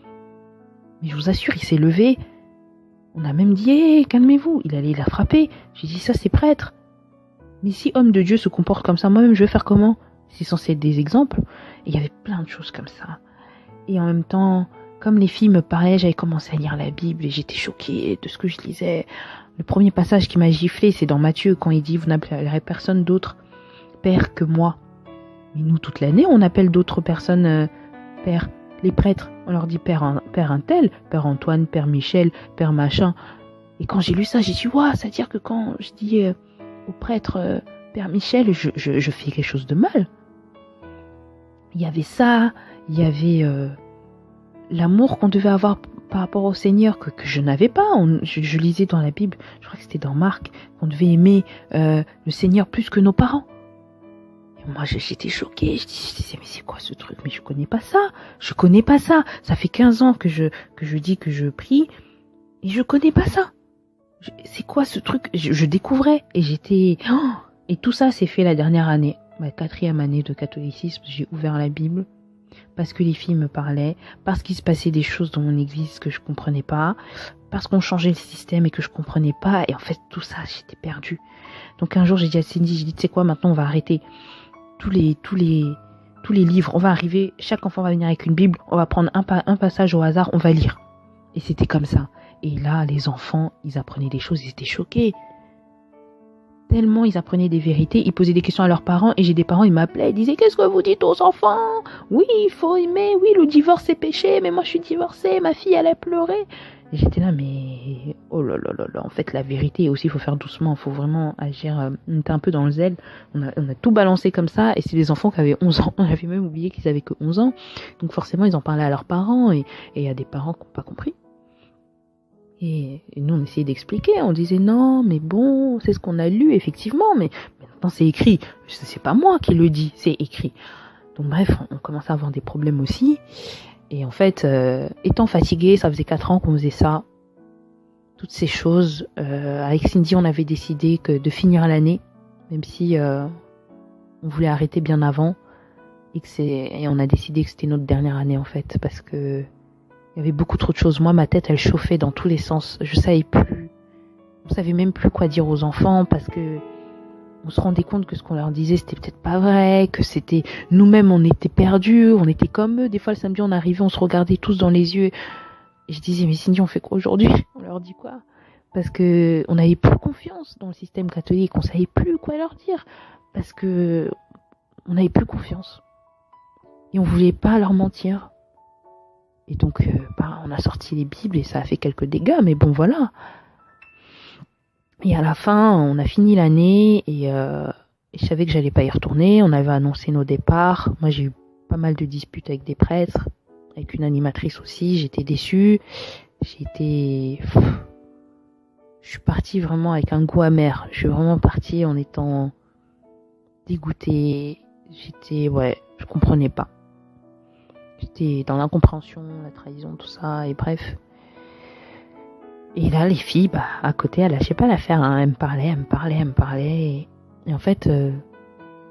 S1: Mais je vous assure, il s'est levé, on a même dit hey, calmez-vous, il allait la frapper. J'ai dit ça c'est prêtre. Mais si homme de Dieu se comporte comme ça, moi-même je vais faire comment? C'est censé être des exemples. Et il y avait plein de choses comme ça. Et en même temps, comme les filles me parlaient, j'avais commencé à lire la Bible et j'étais choquée de ce que je lisais. Le premier passage qui m'a giflé, c'est dans Matthieu, quand il dit « Vous n'appellerez personne d'autre père que moi ». Mais nous, toute l'année, on appelle d'autres personnes père. Les prêtres, on leur dit père un tel, père Antoine, père Michel, père machin. Et quand j'ai lu ça, j'ai dit « Waouh, ça veut dire que quand je dis... au prêtre Père Michel, je fais quelque chose de mal. » Il y avait ça, il y avait l'amour qu'on devait avoir par rapport au Seigneur que je n'avais pas. Je lisais dans la Bible, je crois que c'était dans Marc, qu'on devait aimer le Seigneur plus que nos parents. Et moi j'étais choquée, je disais mais c'est quoi ce truc? Mais je connais pas ça. Ça fait 15 ans que je dis que je prie et je connais pas ça. C'est quoi ce truc? Je découvrais et j'étais... Et tout ça s'est fait la dernière année, ma 4e année de catholicisme. J'ai ouvert la Bible parce que les filles me parlaient, parce qu'il se passait des choses dans mon église que je comprenais pas, parce qu'on changeait le système et que je comprenais pas. Et en fait, tout ça, j'étais perdue. Donc un jour, j'ai dit à Cindy, tu sais quoi, maintenant on va arrêter tous les livres. On va arriver, chaque enfant va venir avec une Bible, on va prendre un passage au hasard, on va lire. Et c'était comme ça. Et là, les enfants, ils apprenaient des choses, ils étaient choqués. Tellement ils apprenaient des vérités, ils posaient des questions à leurs parents, et j'ai des parents, ils m'appelaient, ils disaient « Qu'est-ce que vous dites aux enfants? Oui, il faut aimer, oui, le divorce c'est péché, mais moi je suis divorcée, ma fille elle a pleuré. » Et j'étais là, mais oh là là là là, en fait la vérité aussi, il faut faire doucement, il faut vraiment agir, on était un peu dans le zèle, on a tout balancé comme ça, et c'est des enfants qui avaient 11 ans, on avait même oublié qu'ils avaient que 11 ans, donc forcément ils en parlaient à leurs parents, et il y a des parents qui n'ont pas compris. Et nous, on essayait d'expliquer. On disait non, mais bon, c'est ce qu'on a lu, effectivement. Mais maintenant, c'est écrit. C'est pas moi qui le dis, c'est écrit. Donc bref, on commence à avoir des problèmes aussi. Et en fait, étant fatigué, ça faisait 4 ans qu'on faisait ça. Toutes ces choses. Avec Cindy, on avait décidé de finir l'année. Même si on voulait arrêter bien avant. Et on a décidé que c'était notre dernière année, en fait. Parce que il y avait beaucoup trop de choses. Moi, ma tête, elle chauffait dans tous les sens. Je savais plus. On savait même plus quoi dire aux enfants parce que on se rendait compte que ce qu'on leur disait, c'était peut-être pas vrai, que c'était nous-mêmes, on était perdus, on était comme eux. Des fois, le samedi, on arrivait, on se regardait tous dans les yeux. Et je disais, mais Cindy, on fait quoi aujourd'hui? On leur dit quoi? Parce que on n'avait plus confiance dans le système catholique. On savait plus quoi leur dire parce que on n'avait plus confiance. Et on voulait pas leur mentir. Et donc, on a sorti les Bibles et ça a fait quelques dégâts, mais bon, voilà. Et à la fin, on a fini l'année et je savais que j'allais pas y retourner. On avait annoncé nos départs. Moi, j'ai eu pas mal de disputes avec des prêtres, avec une animatrice aussi. J'étais déçue. Je suis partie vraiment avec un goût amer. Je suis vraiment partie en étant dégoûtée. Je comprenais pas. J'étais dans l'incompréhension, la trahison, tout ça, et bref. Et là, les filles, à côté, elles lâchaient pas l'affaire, hein. Elles me parlaient. Et en fait,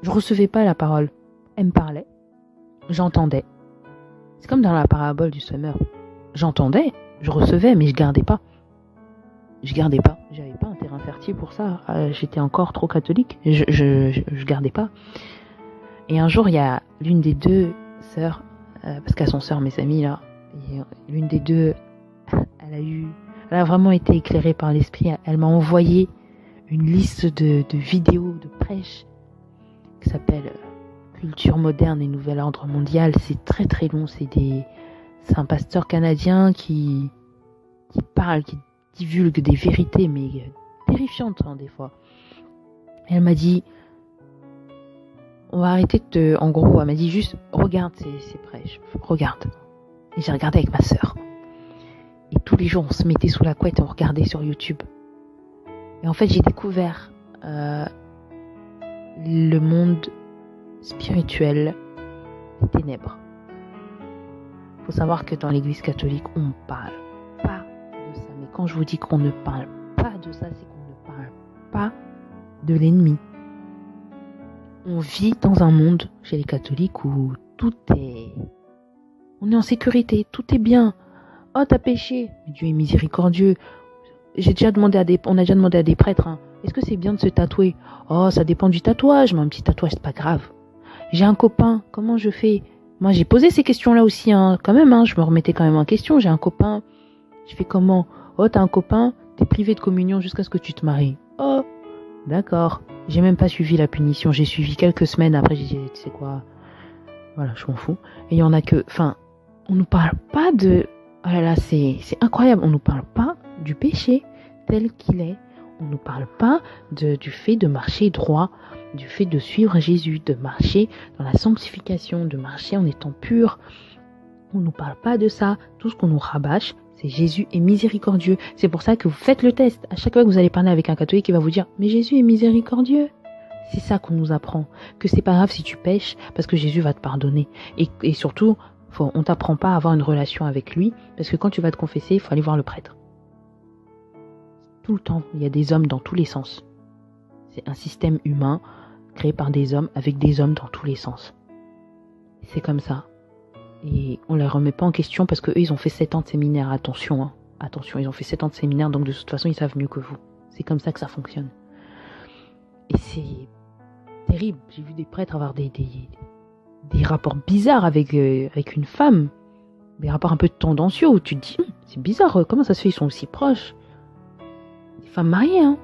S1: je recevais pas la parole. Elles me parlaient. J'entendais. C'est comme dans la parabole du semeur. J'entendais, je recevais, mais je gardais pas. J'avais pas un terrain fertile pour ça. J'étais encore trop catholique. Je gardais pas. Et un jour, il y a l'une des deux sœurs, parce qu'elles sont sœurs, mes amies, là. Et l'une des deux, elle a vraiment été éclairée par l'esprit. Elle m'a envoyé une liste de vidéos de prêches qui s'appelle Culture moderne et nouvel ordre mondial. C'est très très long. C'est un pasteur canadien qui parle, qui divulgue des vérités, mais terrifiantes, hein, des fois. Et elle m'a dit, on va arrêter en gros, elle m'a dit juste, regarde ces prêches, regarde. Et j'ai regardé avec ma sœur. Et tous les jours, on se mettait sous la couette et on regardait sur YouTube. Et en fait, j'ai découvert le monde spirituel des ténèbres. Il faut savoir que dans l'église catholique, on ne parle pas de ça. Mais quand je vous dis qu'on ne parle pas de ça, c'est qu'on ne parle pas de l'ennemi. On vit dans un monde, chez les catholiques, où on est en sécurité, tout est bien. Oh, t'as péché, mais Dieu est miséricordieux. On a déjà demandé à des prêtres, hein, est-ce que c'est bien de se tatouer? Oh, ça dépend du tatouage, mais un petit tatouage, c'est pas grave. J'ai un copain, comment je fais? Moi, j'ai posé ces questions-là aussi, hein, quand même, hein, je me remettais quand même en question. J'ai un copain, je fais comment? Oh, t'as un copain, t'es privé de communion jusqu'à ce que tu te maries. Oh, d'accord. J'ai même pas suivi la punition, j'ai suivi quelques semaines, après j'ai dit, tu sais quoi, voilà, je m'en fous. Et il y en a on nous parle pas de, oh là là, c'est incroyable, on nous parle pas du péché tel qu'il est, on nous parle pas du fait de marcher droit, du fait de suivre Jésus, de marcher dans la sanctification, de marcher en étant pur. On nous parle pas de ça, tout ce qu'on nous rabâche, c'est Jésus est miséricordieux. C'est pour ça que vous faites le test. À chaque fois que vous allez parler avec un catholique, il va vous dire « Mais Jésus est miséricordieux ». C'est ça qu'on nous apprend. Que c'est pas grave si tu pèches, parce que Jésus va te pardonner. Et surtout, on t'apprend pas à avoir une relation avec lui, parce que quand tu vas te confesser, il faut aller voir le prêtre. Tout le temps, il y a des hommes dans tous les sens. C'est un système humain créé par des hommes, avec des hommes dans tous les sens. C'est comme ça. Et on ne les remet pas en question parce qu'eux, ils ont fait 7 ans de séminaire. Attention, hein. Attention, ils ont fait 7 ans de séminaire, donc de toute façon, ils savent mieux que vous. C'est comme ça que ça fonctionne. Et c'est terrible. J'ai vu des prêtres avoir des rapports bizarres avec une femme. Des rapports un peu tendancieux où tu te dis, c'est bizarre, comment ça se fait, ils sont aussi proches. Des femmes mariées, hein.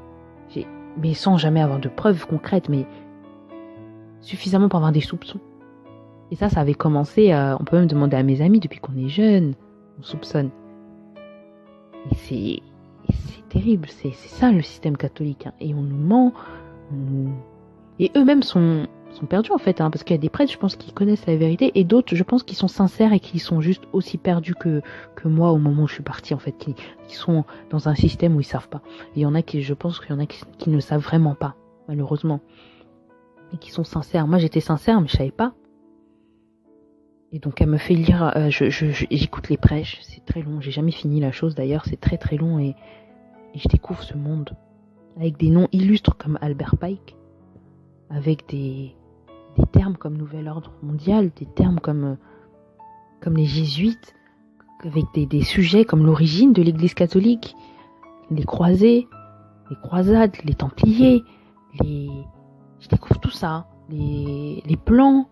S1: Mais sans jamais avoir de preuves concrètes, mais suffisamment pour avoir des soupçons. Et ça avait commencé, on peut même demander à mes amis, depuis qu'on est jeune, on soupçonne. Et c'est terrible, c'est ça le système catholique, hein. Et on nous ment, et eux-mêmes sont sont perdus en fait, parce qu'il y a des prêtres, je pense, qui connaissent la vérité, et d'autres, je pense, qui sont sincères et qui sont juste aussi perdus que moi au moment où je suis partie en fait, qui sont dans un système où ils savent pas. Et il y en a qui, je pense qu'il y en a qui ne savent vraiment pas, malheureusement, et qui sont sincères. Moi, j'étais sincère, mais je savais pas. Et donc, elle me fait lire, j'écoute les prêches, c'est très long, j'ai jamais fini la chose d'ailleurs, c'est très très long, et je découvre ce monde avec des noms illustres comme Albert Pike, avec des termes comme Nouvel Ordre Mondial, des termes comme les Jésuites, avec des sujets comme l'origine de l'Église catholique, les croisés, les croisades, les Templiers, je découvre tout ça, les plans,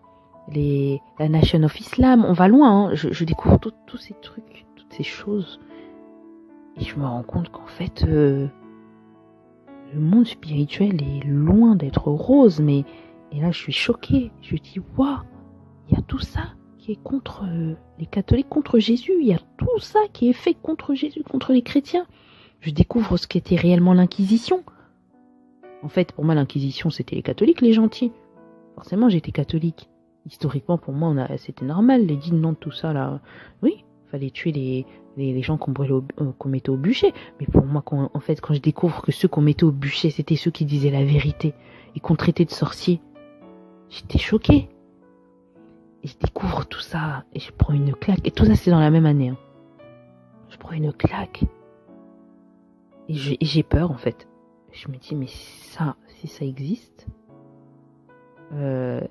S1: la Nation of Islam, on va loin, je découvre tous ces trucs, toutes ces choses, et je me rends compte qu'en fait, le monde spirituel est loin d'être rose, et là je suis choquée, je me dis waouh, il y a tout ça qui est contre les catholiques, contre Jésus, il y a tout ça qui est fait contre Jésus, contre les chrétiens. Je découvre ce qu'était réellement l'Inquisition. En fait, pour moi, l'Inquisition, c'était les catholiques, les gentils. Forcément, j'étais catholique. Historiquement, pour moi, c'était normal, les dignes de tout ça, là. Oui, fallait tuer les gens qu'on mettait au bûcher. Mais pour moi, quand je découvre que ceux qu'on mettait au bûcher, c'était ceux qui disaient la vérité et qu'on traitait de sorciers, j'étais choquée. Et je découvre tout ça, et je prends une claque. Et tout ça, c'est dans la même année. Je prends une claque. Et j'ai peur, en fait. Je me dis, mais si ça existe,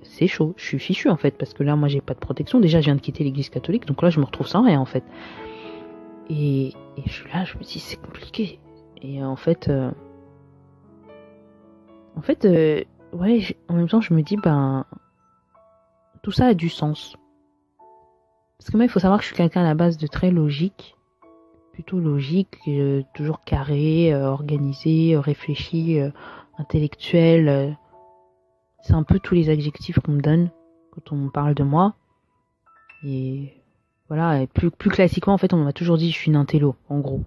S1: c'est chaud. Je suis fichue, en fait, parce que là, moi, j'ai pas de protection. Déjà, je viens de quitter l'église catholique, donc là, je me retrouve sans rien, en fait. Et je suis là, je me dis, c'est compliqué. Et en fait, ouais, en même temps, je me dis, tout ça a du sens. Parce que moi, il faut savoir que je suis quelqu'un à la base de très logique. Plutôt logique, toujours carré, organisé, réfléchi, intellectuel. C'est un peu tous les adjectifs qu'on me donne quand on me parle de moi. Et voilà, et plus classiquement, en fait, on m'a toujours dit que je suis une intello, en gros.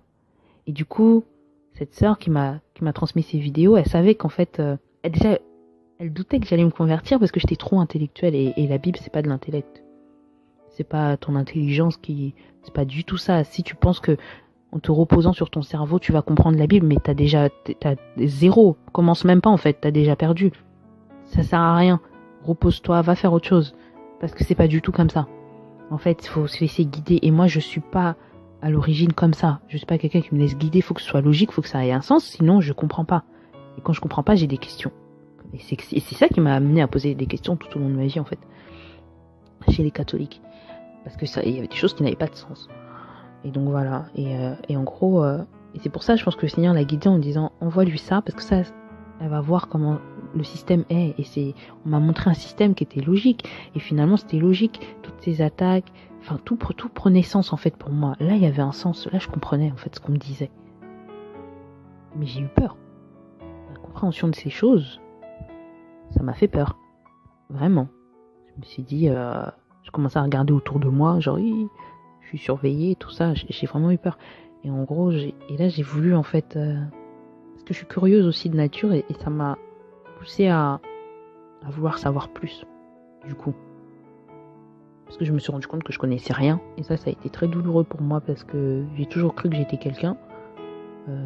S1: Et du coup, cette sœur qui m'a transmis ces vidéos, elle savait qu'en fait, elle doutait que j'allais me convertir parce que j'étais trop intellectuelle, et la Bible, c'est pas de l'intellect. C'est pas ton intelligence c'est pas du tout ça. Si tu penses que en te reposant sur ton cerveau, tu vas comprendre la Bible, mais t'as zéro. Commence même pas, en fait, t'as déjà perdu. Ça sert à rien. Repose-toi, va faire autre chose. Parce que c'est pas du tout comme ça. En fait, il faut se laisser guider. Et moi, je suis pas à l'origine comme ça. Je suis pas quelqu'un qui me laisse guider. Il faut que ce soit logique, il faut que ça ait un sens. Sinon, je comprends pas. Et quand je comprends pas, j'ai des questions. Et c'est ça qui m'a amené à poser des questions tout au long de ma vie, en fait. Chez les catholiques. Parce que il y avait des choses qui n'avaient pas de sens. Et donc voilà. Et en gros, et c'est pour ça, je pense que le Seigneur l'a guidée en disant, envoie-lui ça, parce que ça, elle va voir comment le système est. Et on m'a montré un système qui était logique. Et finalement, c'était logique. Toutes ces attaques, enfin, tout prenait sens, en fait, pour moi. Là, il y avait un sens. Là, je comprenais, en fait, ce qu'on me disait. Mais j'ai eu peur. La compréhension de ces choses, ça m'a fait peur. Vraiment. Je me suis dit, je commençais à regarder autour de moi, genre, oui, je suis surveillée, tout ça. J'ai vraiment eu peur. Et en gros, là, j'ai voulu, en fait, parce que je suis curieuse aussi de nature, et ça m'a poussée à vouloir savoir plus, du coup. Parce que je me suis rendu compte que je connaissais rien. Et ça a été très douloureux pour moi, parce que j'ai toujours cru que j'étais quelqu'un.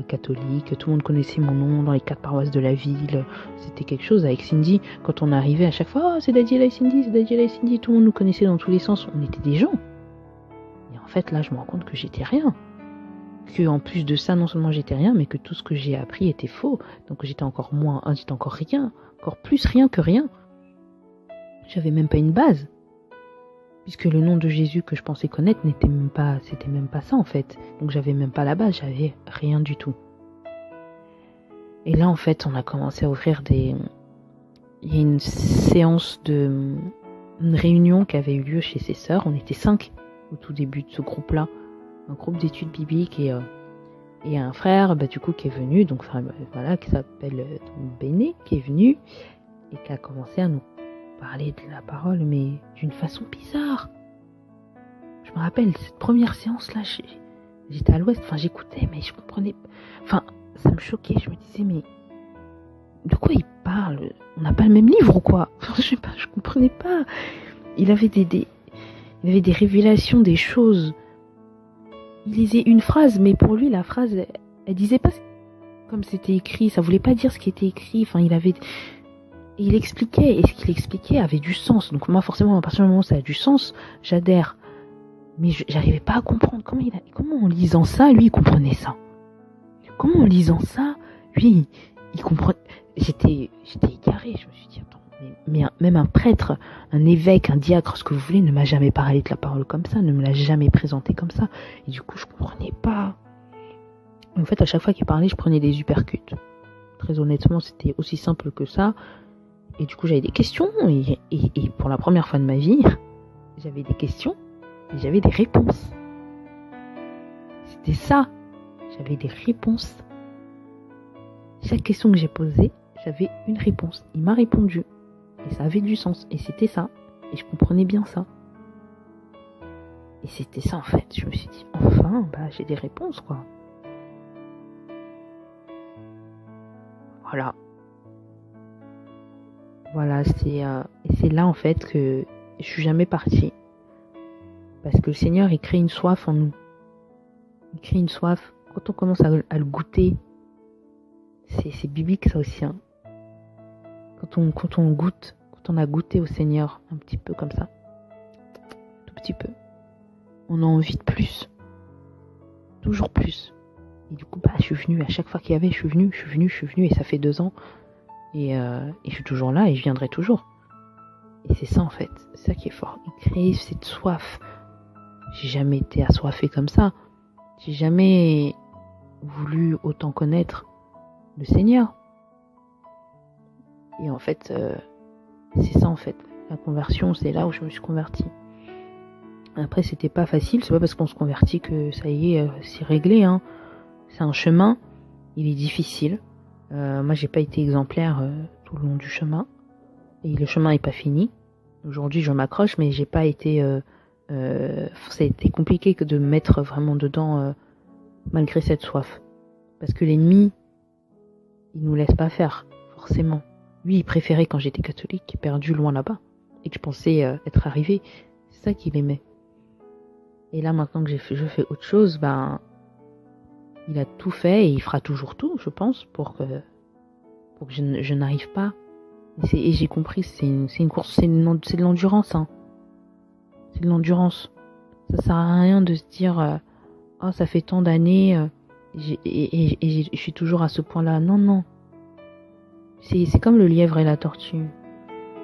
S1: Catholique, tout le monde connaissait mon nom dans les 4 paroisses de la ville, c'était quelque chose. Avec Cindy, quand on arrivait à chaque fois, c'est Dadiela et Cindy, c'est Dadiela et Cindy, tout le monde nous connaissait dans tous les sens, on était des gens. Et en fait là je me rends compte que j'étais rien, que en plus de ça non seulement j'étais rien, mais que tout ce que j'ai appris était faux, donc j'étais encore rien, encore plus rien que rien. J'avais même pas une base, puisque le nom de Jésus que je pensais connaître c'était même pas ça en fait. Donc j'avais même pas la base, j'avais rien du tout. Et là en fait on a commencé à ouvrir il y a une séance une réunion qui avait eu lieu chez ses sœurs. On était 5 au tout début de ce groupe-là, un groupe d'études bibliques, et un frère du coup qui est venu, donc voilà, qui s'appelle Béné, qui est venu et qui a commencé à nous parler de la parole, mais d'une façon bizarre. Je me rappelle, cette première séance-là, j'étais à l'ouest, j'écoutais, mais je comprenais. Ça me choquait, je me disais, mais de quoi il parle? On n'a pas le même livre ou quoi? Je sais pas, je comprenais pas. Il avait il avait des révélations, des choses. Il lisait une phrase, mais pour lui, la phrase, elle disait pas comme c'était écrit. Ça voulait pas dire ce qui était écrit. Enfin, il expliquait, et ce qu'il expliquait avait du sens. Donc moi, forcément, à partir du moment où ça a du sens, j'adhère. Mais j'arrivais pas à comprendre comment en lisant ça, lui, il comprenait ça. Comment en lisant ça, lui, il comprenait. J'étais égarée. Je me suis dit, attends, mais même un prêtre, un évêque, un diacre, ce que vous voulez, ne m'a jamais parlé de la parole comme ça, ne me l'a jamais présenté comme ça. Et du coup, je comprenais pas. En fait, à chaque fois qu'il parlait, je prenais des uppercuts. Très honnêtement, c'était aussi simple que ça. Et du coup, j'avais des questions. Et pour la première fois de ma vie, j'avais des questions et j'avais des réponses. C'était ça. J'avais des réponses. Chaque question que j'ai posée, j'avais une réponse. Il m'a répondu. Et ça avait du sens. Et c'était ça. Et je comprenais bien ça. Et c'était ça en fait. Je me suis dit, enfin, j'ai des réponses quoi. Voilà, c'est là en fait que je suis jamais partie. Parce que le Seigneur, il crée une soif en nous. Il crée une soif. Quand on commence à le goûter, c'est biblique ça aussi. Hein. Quand on goûte, quand on a goûté au Seigneur un petit peu comme ça, tout petit peu, on a envie de plus. Toujours plus. Et du coup, je suis venue, à chaque fois qu'il y avait, je suis venue, et ça fait 2 ans. Et je suis toujours là, et je viendrai toujours. Et c'est ça en fait, c'est ça qui est fort. Il crée cette soif. J'ai jamais été assoiffée comme ça. J'ai jamais voulu autant connaître le Seigneur. Et en fait, c'est ça en fait. La conversion, c'est là où je me suis convertie. Après, c'était pas facile. C'est pas parce qu'on se convertit que ça y est, c'est réglé. Hein. C'est un chemin. Il est difficile. Moi, j'ai pas été exemplaire tout le long du chemin. Et le chemin est pas fini. Aujourd'hui, je m'accroche, mais j'ai pas été... ça a été compliqué que de me mettre vraiment dedans malgré cette soif. Parce que l'ennemi, il nous laisse pas faire, forcément. Lui, il préférait quand j'étais catholique, perdu loin là-bas, et que je pensais être arrivée. C'est ça qu'il aimait. Et là, maintenant que je fais autre chose, il a tout fait et il fera toujours tout, je pense, pour que je n'arrive pas. Et j'ai compris, c'est une course, c'est de l'endurance. Hein. C'est de l'endurance. Ça sert à rien de se dire oh ça fait tant d'années et je suis toujours à ce point-là. Non. C'est comme le lièvre et la tortue.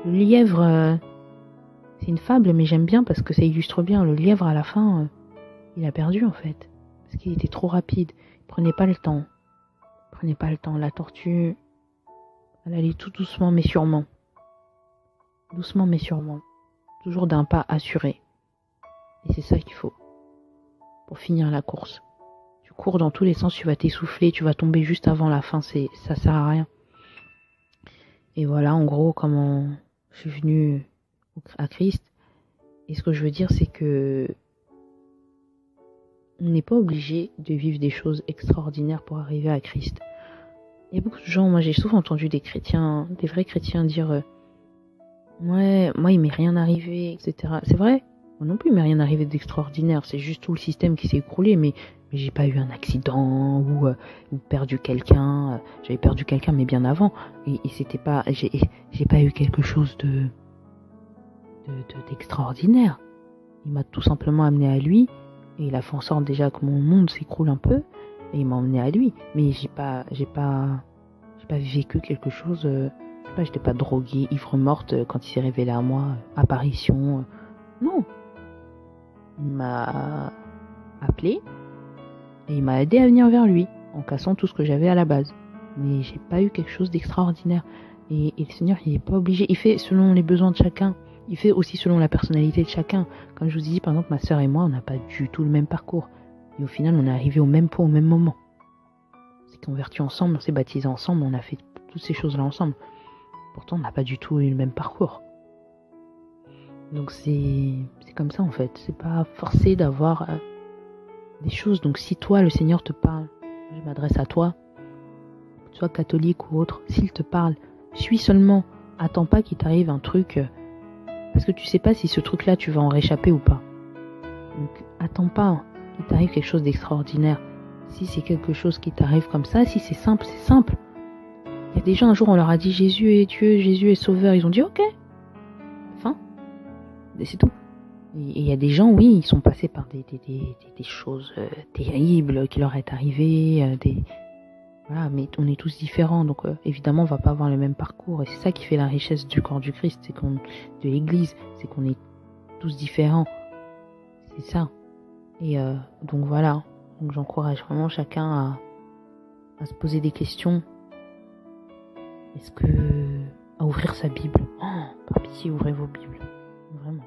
S1: Le lièvre, c'est une fable, mais j'aime bien parce que ça illustre bien. Le lièvre à la fin, il a perdu en fait. Parce qu'il était trop rapide. Il prenait pas le temps. La tortue, elle allait tout doucement mais sûrement. Doucement mais sûrement. Toujours d'un pas assuré. Et c'est ça qu'il faut. Pour finir la course. Tu cours dans tous les sens, tu vas t'essouffler, tu vas tomber juste avant la fin, ça sert à rien. Et voilà, en gros, comment je suis venue à Christ. Et ce que je veux dire, c'est que on n'est pas obligé de vivre des choses extraordinaires pour arriver à Christ. Il y a beaucoup de gens, moi j'ai souvent entendu des vrais chrétiens dire ouais, moi il m'est rien arrivé, etc. C'est vrai, moi non plus il m'est rien arrivé d'extraordinaire, c'est juste tout le système qui s'est écroulé, mais j'ai pas eu un accident ou perdu quelqu'un. J'avais perdu quelqu'un mais bien avant, et c'était pas, j'ai pas eu quelque chose d'extraordinaire. Il m'a tout simplement amené à lui, et il a fait en sorte déjà que mon monde s'écroule un peu, et il m'a emmené à lui. Mais j'ai pas vécu quelque chose. J'étais pas droguée, ivre morte quand il s'est révélé à moi, apparition. Non. Il m'a appelé et il m'a aidé à venir vers lui en cassant tout ce que j'avais à la base. Mais j'ai pas eu quelque chose d'extraordinaire. Et le Seigneur, il est pas obligé. Il fait selon les besoins de chacun. Il fait aussi selon la personnalité de chacun. Comme je vous dis, par exemple, ma sœur et moi, on n'a pas du tout le même parcours. Et au final, on est arrivé au même point, au même moment. On s'est convertis ensemble, on s'est baptisés ensemble, on a fait toutes ces choses-là ensemble. Pourtant, on n'a pas du tout eu le même parcours. Donc c'est comme ça en fait. C'est pas forcé d'avoir des choses. Donc si toi, le Seigneur te parle, je m'adresse à toi. que tu sois catholique ou autre, s'il te parle, suis seulement. Attends pas qu'il t'arrive un truc, parce que tu sais pas si ce truc-là, tu vas en réchapper ou pas. Donc, attends pas qu'il t'arrive quelque chose d'extraordinaire. Si c'est quelque chose qui t'arrive comme ça, si c'est simple, c'est simple. Il y a des gens, un jour, on leur a dit Jésus est Dieu, Jésus est sauveur. Ils ont dit ok. Enfin, et c'est tout. Et il y a des gens, oui, ils sont passés par des choses terribles qui leur est arrivées, voilà, mais on est tous différents, donc évidemment on va pas avoir le même parcours, et c'est ça qui fait la richesse du corps du Christ, de l'Église, c'est qu'on est tous différents, c'est ça. Et donc voilà, donc j'encourage vraiment chacun à se poser des questions. À ouvrir sa Bible. Oh, par pitié, ouvrez vos Bibles, vraiment.